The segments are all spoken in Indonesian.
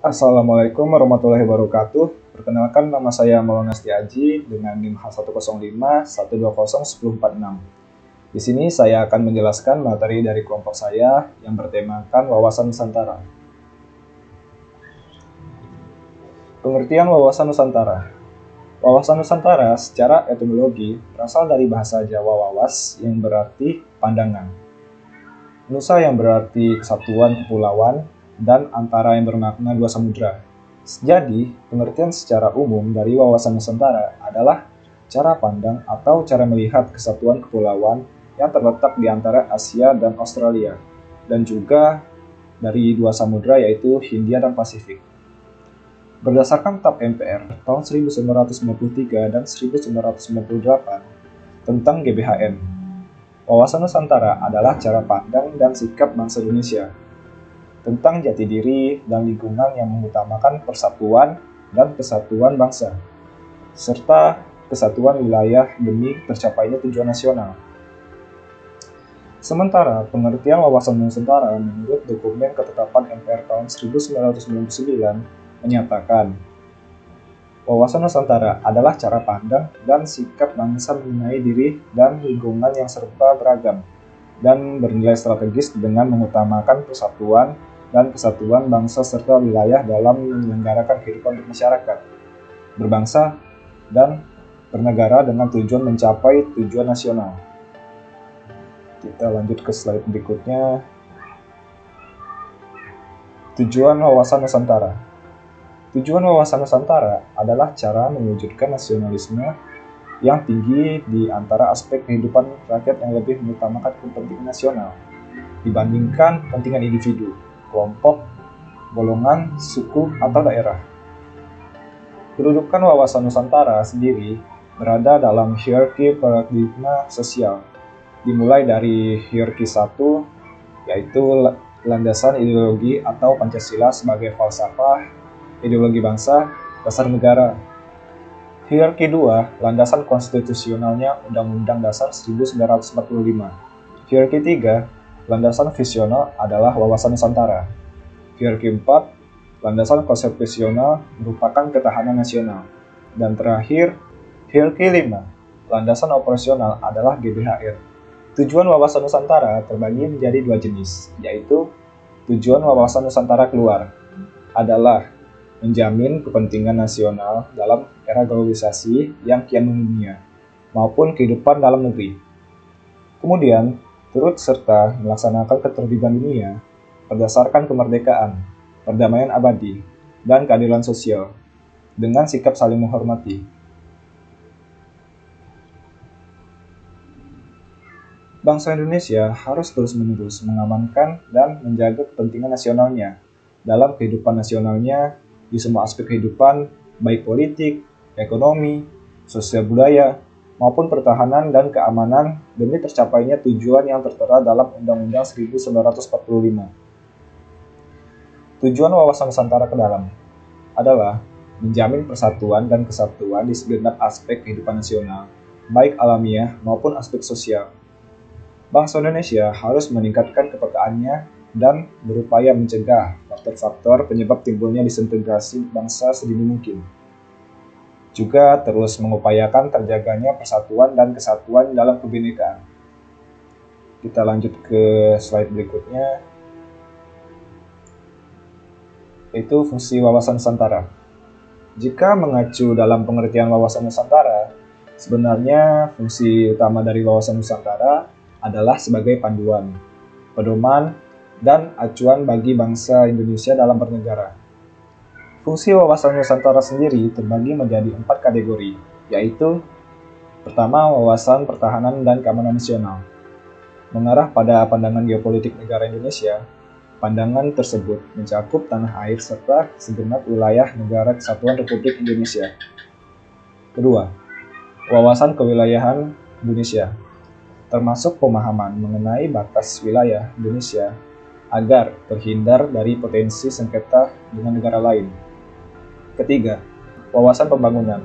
Assalamualaikum warahmatullahi wabarakatuh. Perkenalkan, nama saya Maulana Setiaji dengan NIM H10512010146. Di sini saya akan menjelaskan materi dari kelompok saya yang bertemakan wawasan Nusantara. Pengertian wawasan Nusantara. Wawasan Nusantara secara etimologi berasal dari bahasa Jawa wawas yang berarti pandangan. Nusa yang berarti kesatuan kepulauan dan antara yang bermakna dua samudra. Jadi, pengertian secara umum dari wawasan Nusantara adalah cara pandang atau cara melihat kesatuan kepulauan yang terletak di antara Asia dan Australia, dan juga dari dua samudra yaitu Hindia dan Pasifik. Berdasarkan TAP MPR tahun 1993 dan 1998 tentang GBHN, wawasan Nusantara adalah cara pandang dan sikap bangsa Indonesia tentang jati diri dan lingkungan yang mengutamakan persatuan dan kesatuan bangsa, serta kesatuan wilayah demi tercapainya tujuan nasional. Sementara pengertian wawasan Nusantara menurut dokumen ketetapan MPR tahun 1999 menyatakan wawasan Nusantara adalah cara pandang dan sikap bangsa mengenai diri dan lingkungan yang serba beragam dan bernilai strategis dengan mengutamakan persatuan dan kesatuan bangsa serta wilayah dalam menyelenggarakan kehidupan bermasyarakat, berbangsa, dan bernegara dengan tujuan mencapai tujuan nasional. Kita lanjut ke slide berikutnya. Tujuan wawasan Nusantara. Tujuan wawasan Nusantara adalah cara mewujudkan nasionalisme yang tinggi di antara aspek kehidupan rakyat yang lebih mengutamakan kepentingan nasional dibandingkan kepentingan individu, kelompok, golongan, suku, atau daerah. Kedudukan wawasan Nusantara sendiri berada dalam hierarki paradigma sosial, dimulai dari hierarki 1, yaitu landasan ideologi atau Pancasila sebagai falsafah, ideologi bangsa, dasar negara. Hierarki 2, landasan konstitusionalnya Undang-Undang Dasar 1945. Hierarki 3, landasan visional adalah wawasan Nusantara. Hierarki 4, landasan konstitusional merupakan ketahanan nasional. Dan terakhir, hierarki 5, landasan operasional adalah GBHN. Tujuan wawasan Nusantara terbagi menjadi dua jenis, yaitu tujuan wawasan Nusantara keluar adalah menjamin kepentingan nasional dalam era globalisasi yang kian mendunia, maupun kehidupan dalam negeri. Kemudian, turut serta melaksanakan ketertiban dunia berdasarkan kemerdekaan, perdamaian abadi, dan keadilan sosial, dengan sikap saling menghormati. Bangsa Indonesia harus terus-menerus mengamankan dan menjaga kepentingan nasionalnya dalam kehidupan nasionalnya di semua aspek kehidupan, baik politik, ekonomi, sosial budaya, maupun pertahanan dan keamanan demi tercapainya tujuan yang tertera dalam Undang-Undang 1945. Tujuan wawasan Nusantara ke dalam adalah menjamin persatuan dan kesatuan di segenap aspek kehidupan nasional, baik alamiah maupun aspek sosial. Bangsa Indonesia harus meningkatkan kepekaannya dan berupaya mencegah faktor-faktor penyebab timbulnya disintegrasi bangsa sedini mungkin. Juga terus mengupayakan terjaganya persatuan dan kesatuan dalam kebinekaan. Kita lanjut ke slide berikutnya, yaitu fungsi wawasan Nusantara. Jika mengacu dalam pengertian wawasan Nusantara, sebenarnya fungsi utama dari wawasan Nusantara adalah sebagai panduan, pedoman, dan acuan bagi bangsa Indonesia dalam bernegara. Fungsi wawasan Nusantara sendiri terbagi menjadi 4 kategori, yaitu pertama, wawasan pertahanan dan keamanan nasional. Mengarah pada pandangan geopolitik negara Indonesia, pandangan tersebut mencakup tanah air serta segenap wilayah negara Kesatuan Republik Indonesia. Kedua, wawasan kewilayahan Indonesia, termasuk pemahaman mengenai batas wilayah Indonesia agar terhindar dari potensi sengketa dengan negara lain. Ketiga, wawasan pembangunan,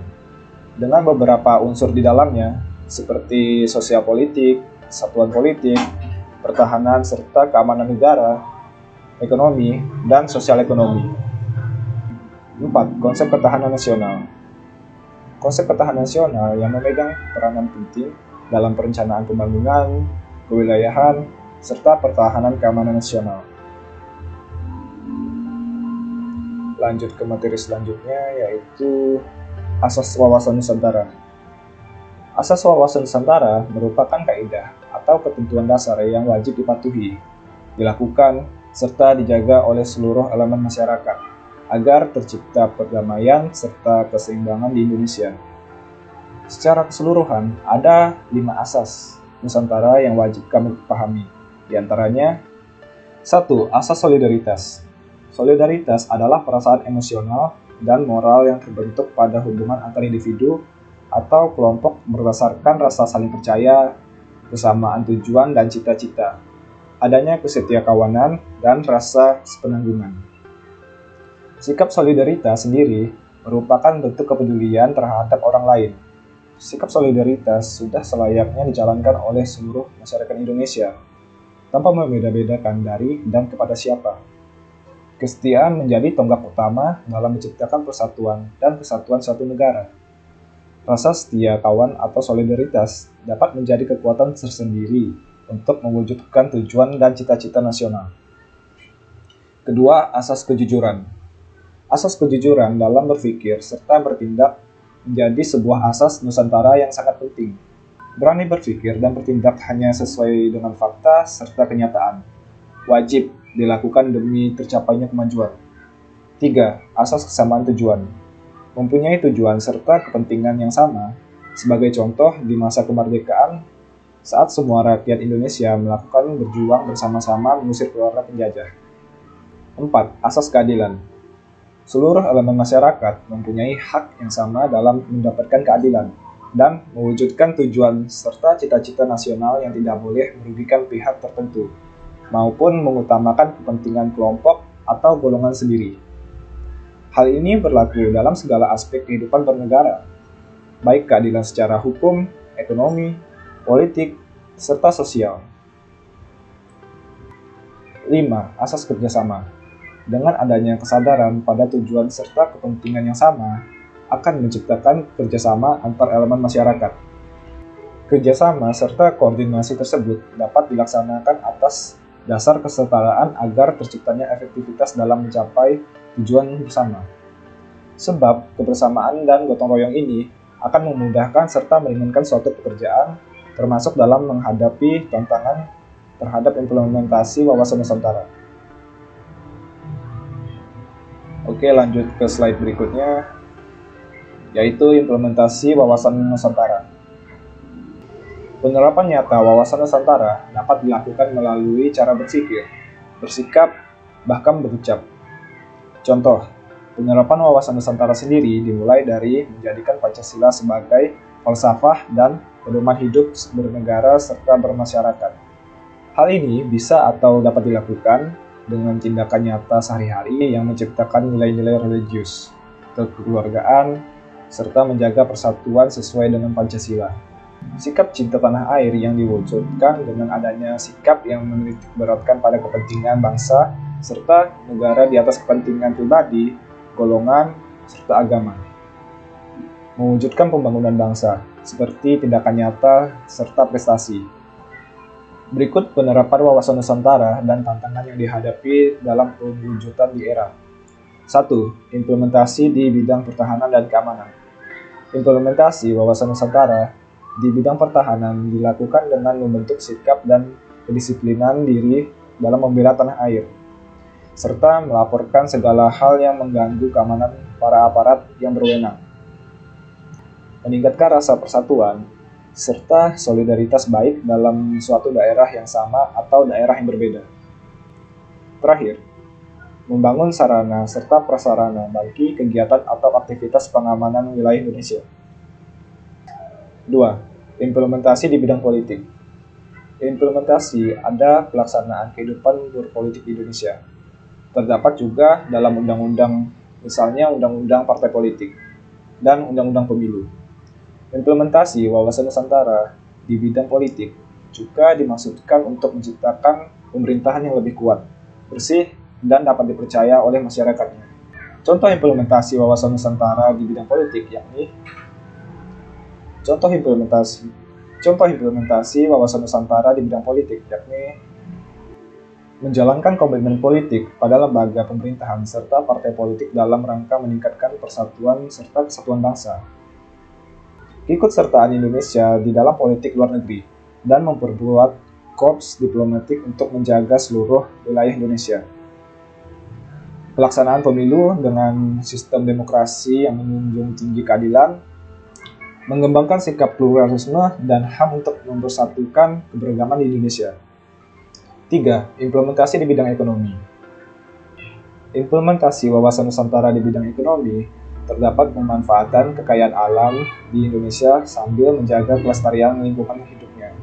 dengan beberapa unsur di dalamnya seperti sosial politik, satuan politik, pertahanan serta keamanan negara, ekonomi, dan sosial ekonomi. 4. Konsep ketahanan nasional. Konsep ketahanan nasional yang memegang peranan penting dalam perencanaan pembangunan, kewilayahan, serta pertahanan keamanan nasional. Lanjut ke materi selanjutnya, yaitu Asas Wawasan Nusantara. Asas wawasan Nusantara merupakan kaidah atau ketentuan dasar yang wajib dipatuhi, dilakukan, serta dijaga oleh seluruh elemen masyarakat agar tercipta perdamaian serta keseimbangan di Indonesia. Secara keseluruhan, ada 5 asas Nusantara yang wajib kami pahami. Di antaranya, 1. Asas solidaritas. Solidaritas adalah perasaan emosional dan moral yang terbentuk pada hubungan antar individu atau kelompok berdasarkan rasa saling percaya, kesamaan tujuan dan cita-cita, adanya kesetiakawanan dan rasa sepenanggungan. Sikap solidaritas sendiri merupakan bentuk kepedulian terhadap orang lain. Sikap solidaritas sudah selayaknya dijalankan oleh seluruh masyarakat Indonesia, tanpa membeda-bedakan dari dan kepada siapa. Kesetiaan menjadi tonggak utama dalam menciptakan persatuan dan kesatuan suatu negara. Rasa setia kawan atau solidaritas dapat menjadi kekuatan tersendiri untuk mewujudkan tujuan dan cita-cita nasional. Kedua, asas kejujuran. Asas kejujuran dalam berpikir serta bertindak menjadi sebuah asas Nusantara yang sangat penting. Berani berpikir dan bertindak hanya sesuai dengan fakta serta kenyataan. Wajib dilakukan demi tercapainya kemajuan. 3. Asas kesamaan tujuan. Mempunyai tujuan serta kepentingan yang sama. Sebagai contoh, di masa kemerdekaan, saat semua rakyat Indonesia melakukan berjuang bersama-sama mengusir keluarga penjajah. 4. Asas keadilan. Seluruh elemen masyarakat mempunyai hak yang sama dalam mendapatkan keadilan dan mewujudkan tujuan serta cita-cita nasional yang tidak boleh merugikan pihak tertentu, maupun mengutamakan kepentingan kelompok atau golongan sendiri. Hal ini berlaku dalam segala aspek kehidupan bernegara, baik keadilan secara hukum, ekonomi, politik, serta sosial. 5. Asas kerjasama. Dengan adanya kesadaran pada tujuan serta kepentingan yang sama, akan menciptakan kerjasama antar elemen masyarakat. Kerjasama serta koordinasi tersebut dapat dilaksanakan atas dasar kesetaraan agar terciptanya efektivitas dalam mencapai tujuan bersama. Sebab kebersamaan dan gotong royong ini akan memudahkan serta meringankan suatu pekerjaan, termasuk dalam menghadapi tantangan terhadap implementasi wawasan Nusantara. Oke, lanjut ke slide berikutnya, yaitu implementasi wawasan Nusantara. Penerapan nyata wawasan Nusantara dapat dilakukan melalui cara berpikir, bersikap, bahkan berucap. Contoh, penerapan wawasan Nusantara sendiri dimulai dari menjadikan Pancasila sebagai falsafah dan pedoman hidup bernegara serta bermasyarakat. Hal ini bisa atau dapat dilakukan dengan tindakan nyata sehari-hari yang menciptakan nilai-nilai religius, kekeluargaan, serta menjaga persatuan sesuai dengan Pancasila. Sikap cinta tanah air yang diwujudkan dengan adanya sikap yang menitikberatkan pada kepentingan bangsa serta negara di atas kepentingan pribadi, golongan, serta agama. Mewujudkan pembangunan bangsa seperti tindakan nyata serta prestasi. Berikut penerapan wawasan Nusantara dan tantangan yang dihadapi dalam pewujudan di era. 1. Implementasi di bidang pertahanan dan keamanan. Implementasi wawasan Nusantara di bidang pertahanan dilakukan dengan membentuk sikap dan kedisiplinan diri dalam membela tanah air, serta melaporkan segala hal yang mengganggu keamanan para aparat yang berwenang. Meningkatkan rasa persatuan, serta solidaritas baik dalam suatu daerah yang sama atau daerah yang berbeda. Terakhir, membangun sarana serta prasarana bagi kegiatan atau aktivitas pengamanan wilayah Indonesia. 2. Implementasi di bidang politik. Implementasi ada pelaksanaan kehidupan berpolitik di Indonesia. Terdapat juga dalam undang-undang, misalnya undang-undang partai politik dan undang-undang pemilu. Implementasi wawasan Nusantara di bidang politik juga dimaksudkan untuk menciptakan pemerintahan yang lebih kuat, bersih, dan dapat dipercaya oleh masyarakatnya. Contoh implementasi wawasan Nusantara di bidang politik yakni Contoh implementasi wawasan Nusantara di bidang politik yakni menjalankan komitmen politik pada lembaga pemerintahan serta partai politik dalam rangka meningkatkan persatuan serta kesatuan bangsa. Ikutsertaan Indonesia di dalam politik luar negeri dan memperbuat korps diplomatik untuk menjaga seluruh wilayah Indonesia. Pelaksanaan pemilu dengan sistem demokrasi yang menjunjung tinggi keadilan, mengembangkan sikap pluralisme dan HAM untuk mempersatukan keberagaman di Indonesia. 3. Implementasi di bidang ekonomi. Implementasi wawasan Nusantara di bidang ekonomi terdapat memanfaatkan kekayaan alam di Indonesia sambil menjaga kelestarian lingkungan hidupnya.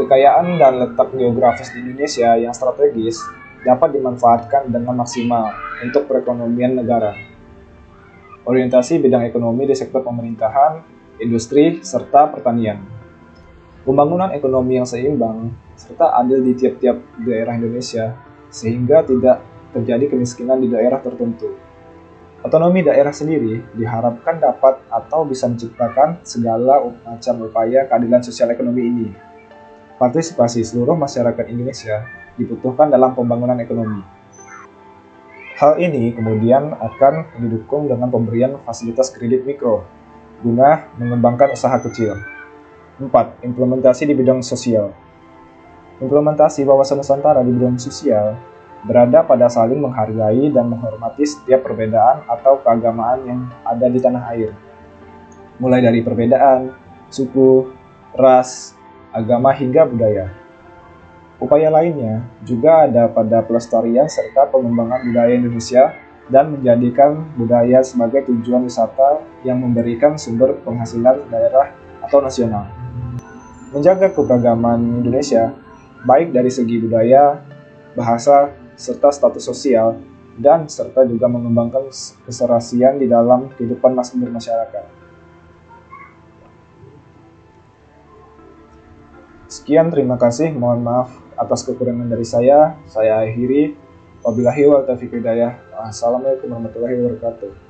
Kekayaan dan letak geografis di Indonesia yang strategis dapat dimanfaatkan dengan maksimal untuk perekonomian negara. Orientasi bidang ekonomi di sektor pemerintahan, industri, serta pertanian. Pembangunan ekonomi yang seimbang serta adil di tiap-tiap daerah Indonesia sehingga tidak terjadi kemiskinan di daerah tertentu. Otonomi daerah sendiri diharapkan dapat atau bisa menciptakan segala macam upaya keadilan sosial ekonomi ini. Partisipasi seluruh masyarakat Indonesia dibutuhkan dalam pembangunan ekonomi. Hal ini kemudian akan didukung dengan pemberian fasilitas kredit mikro guna mengembangkan usaha kecil. 4. Implementasi di bidang sosial. Implementasi wawasan Nusantara di bidang sosial berada pada saling menghargai dan menghormati setiap perbedaan atau keagamaan yang ada di tanah air. Mulai dari perbedaan, suku, ras, agama hingga budaya. Upaya lainnya juga ada pada pelestarian serta pengembangan budaya Indonesia dan menjadikan budaya sebagai tujuan wisata yang memberikan sumber penghasilan daerah atau nasional. Menjaga keberagaman Indonesia, baik dari segi budaya, bahasa, serta status sosial, dan serta juga mengembangkan keserasian di dalam kehidupan bermasyarakat. Sekian, terima kasih. Mohon maaf atas kekurangan dari saya. Saya akhiri. Wabillahi wal taufiq hidayah. Assalamualaikum warahmatullahi wabarakatuh.